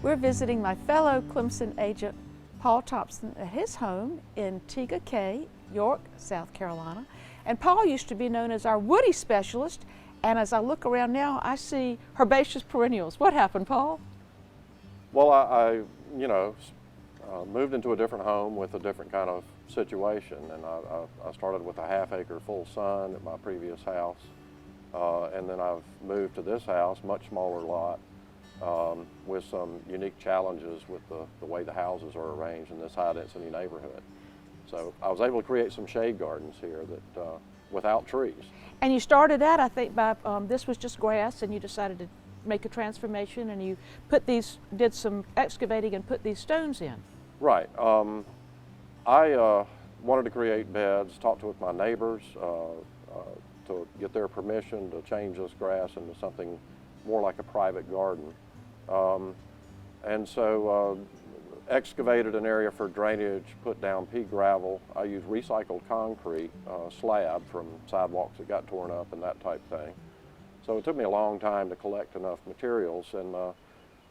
We're visiting my fellow Clemson agent, Paul Thompson, at his home in Tega Cay, York, South Carolina. And Paul used to be known as our woody specialist, and as I look around now, I see herbaceous perennials. What happened, Paul? Well, I moved into a different home with a different kind of situation, and I started with a half-acre full sun at my previous house, and then I've moved to this house, much smaller lot, with some unique challenges with the way the houses are arranged in this high-density neighborhood. So I was able to create some shade gardens here that without trees. And you started out, I think, by this was just grass, and you decided to make a transformation, and you did some excavating and put these stones in. Right. I wanted to create beds, talked with my neighbors to get their permission to change this grass into something more like a private garden. And so excavated an area for drainage, put down pea gravel. I used recycled concrete slab from sidewalks that got torn up and that type thing. So it took me a long time to collect enough materials, and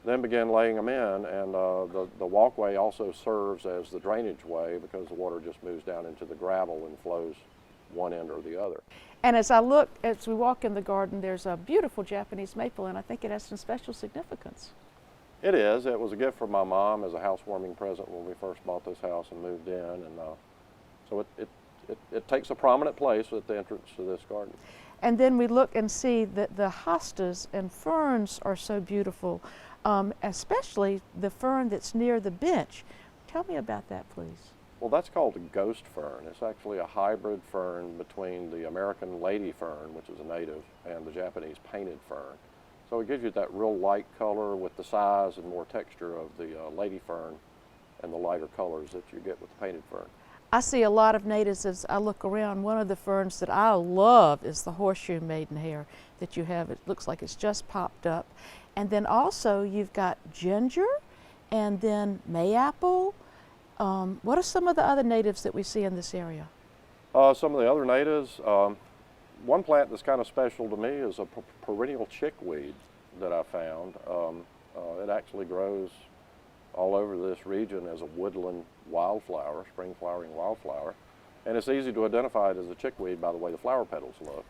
then began laying them in. And the walkway also serves as the drainage way because the water just moves down into the gravel and flows one end or the other. And as we walk in the garden, there's a beautiful Japanese maple, and I think it has some special significance. It is. It was a gift from my mom as a housewarming present when we first bought this house and moved in, and so it takes a prominent place at the entrance to this garden. And then we look and see that the hostas and ferns are so beautiful, especially the fern that's near the bench. Tell me about that, please. Well, that's called a ghost fern. It's actually a hybrid fern between the American lady fern, which is a native, and the Japanese painted fern. So it gives you that real light color with the size and more texture of the lady fern and the lighter colors that you get with the painted fern. I see a lot of natives as I look around. One of the ferns that I love is the horseshoe maidenhair that you have. It looks like it's just popped up. And then also you've got ginger and then mayapple. What are some of the other natives that we see in this area? Some of the other natives, one plant that's kind of special to me is a perennial chickweed that I found. It actually grows all over this region as a woodland wildflower, spring flowering wildflower. And it's easy to identify it as a chickweed by the way the flower petals look.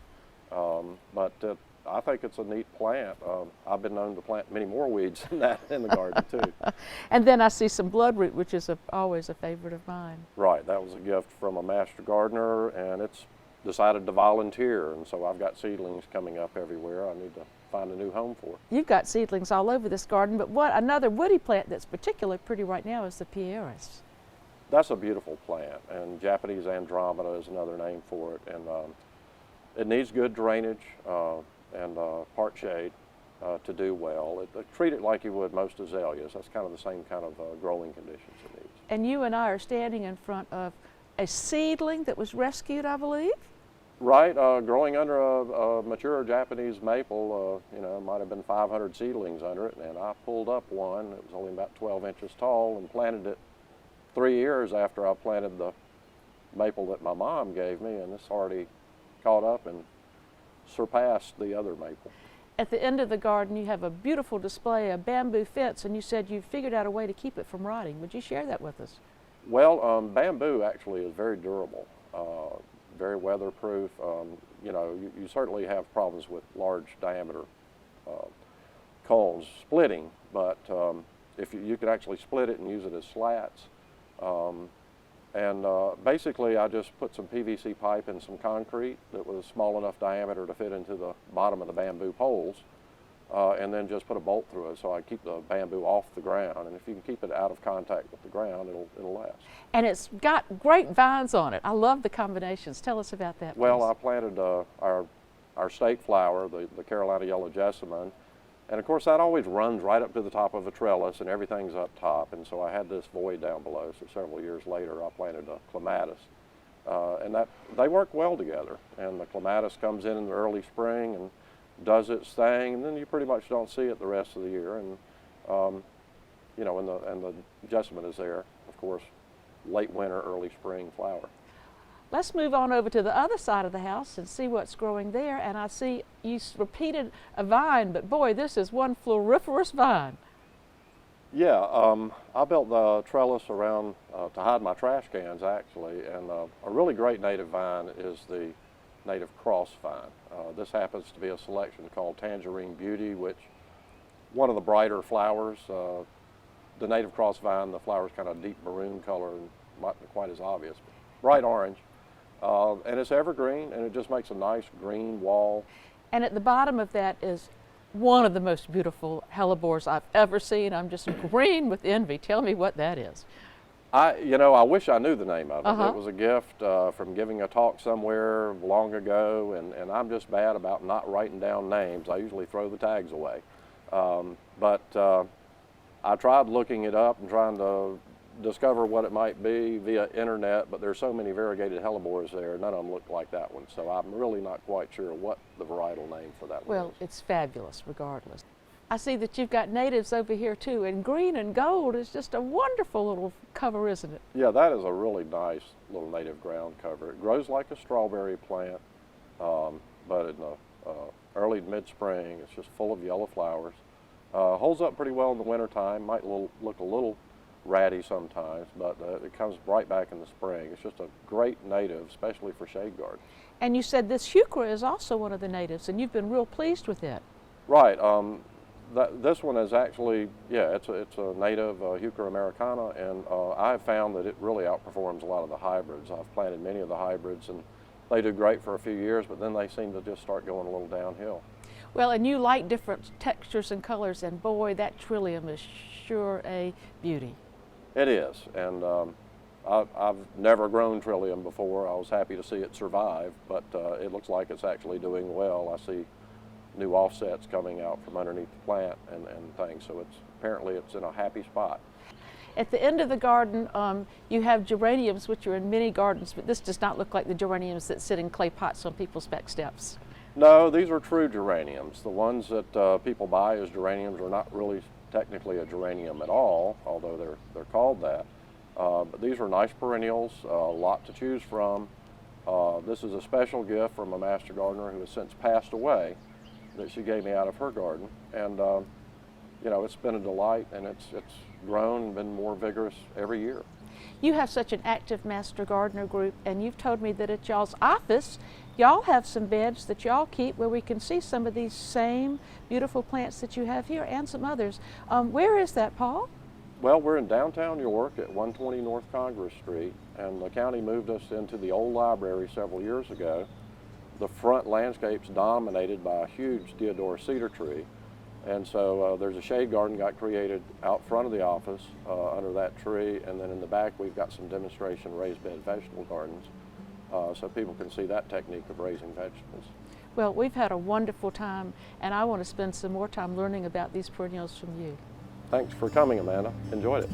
But I think it's a neat plant. I've been known to plant many more weeds than that in the garden too. And then I see some bloodroot, which is always a favorite of mine. Right, that was a gift from a master gardener, and it's decided to volunteer, and so I've got seedlings coming up everywhere. I need to find a new home for. You've got seedlings all over this garden, but another woody plant that's particularly pretty right now is the pieris. That's a beautiful plant, and Japanese Andromeda is another name for it, and it needs good drainage and part shade to do well. Treat it like you would most azaleas. That's kind of the same kind of growing conditions it needs. And you and I are standing in front of a seedling that was rescued, I believe? Right, growing under a mature Japanese maple, might have been 500 seedlings under it, and I pulled up one. It was only about 12 inches tall and planted it 3 years after I planted the maple that my mom gave me, and it's already caught up and surpassed the other maple. At the end of the garden, you have a beautiful display, a bamboo fence, and you said you figured out a way to keep it from rotting. Would you share that with us? Well, bamboo actually is very durable, very weatherproof. You certainly have problems with large diameter cones splitting, but if you could actually split it and use it as slats. Basically, I just put some PVC pipe and some concrete that was small enough diameter to fit into the bottom of the bamboo poles, and then just put a bolt through it so I keep the bamboo off the ground. And if you can keep it out of contact with the ground, it'll last. And it's got great vines on it. I love the combinations. Tell us about that, please. Well, I planted our state flower, the Carolina yellow jessamine, and of course that always runs right up to the top of a trellis and everything's up top, and so I had this void down below. So several years later I planted a clematis, and they work well together. And the clematis comes in the early spring and does its thing, and then you pretty much don't see it the rest of the year. And and the jessamine is there, of course, late winter, early spring flower. Let's move on over to the other side of the house and see what's growing there. And I see you repeated a vine, but boy, this is one floriferous vine. Yeah, I built the trellis around to hide my trash cans actually, and a really great native vine is the native cross vine. This happens to be a selection called Tangerine Beauty, which one of the brighter flowers. The native cross vine, the flower's kind of deep maroon color and not quite as obvious, bright orange. And it's evergreen, and it just makes a nice green wall. And at the bottom of that is one of the most beautiful hellebores I've ever seen. I'm just green with envy. Tell me what that is. I wish I knew the name of it. Uh-huh. It was a gift from giving a talk somewhere long ago, and I'm just bad about not writing down names. I usually throw the tags away. But I tried looking it up and trying to discover what it might be via internet, but there's so many variegated hellebores there, none of them look like that one. So I'm really not quite sure what the varietal name for that one Well, is. it's fabulous regardless. I see that you've got natives over here too, and green and gold is just a wonderful little cover, isn't it? Yeah, that is a really nice little native ground cover. It grows like a strawberry plant, but in the early to mid-spring, it's just full of yellow flowers. Holds up pretty well in the wintertime, might look a little ratty sometimes, but it comes right back in the spring. It's just a great native, especially for shade gardens. And you said this heuchera is also one of the natives, and you've been real pleased with it. Right. This one is actually, yeah, it's a native Heuchera americana, and I've found that it really outperforms a lot of the hybrids. I've planted many of the hybrids, and they do great for a few years, but then they seem to just start going a little downhill. Well, and you like different textures and colors, and boy, that trillium is sure a beauty. It is, and I've never grown trillium before. I was happy to see it survive, but it looks like it's actually doing well. I see new offsets coming out from underneath the plant and things, so apparently it's in a happy spot. At the end of the garden, you have geraniums, which are in many gardens, but this does not look like the geraniums that sit in clay pots on people's back steps. No, these are true geraniums. The ones that people buy as geraniums are not really technically a geranium at all, although they're called that. But these are nice perennials, a lot to choose from. This is a special gift from a master gardener who has since passed away that she gave me out of her garden. And it's been a delight, and it's grown and been more vigorous every year. You have such an active master gardener group, and you've told me that at y'all's office, y'all have some beds that y'all keep where we can see some of these same beautiful plants that you have here and some others. Where is that, Paul? Well, we're in downtown York at 120 North Congress Street, and the county moved us into the old library several years ago. The front landscape's dominated by a huge deodar cedar tree, and so there's a shade garden got created out front of the office under that tree, and then in the back we've got some demonstration raised bed vegetable gardens so people can see that technique of raising vegetables. Well, we've had a wonderful time, and I want to spend some more time learning about these perennials from you. Thanks for coming, Amanda. Enjoyed it.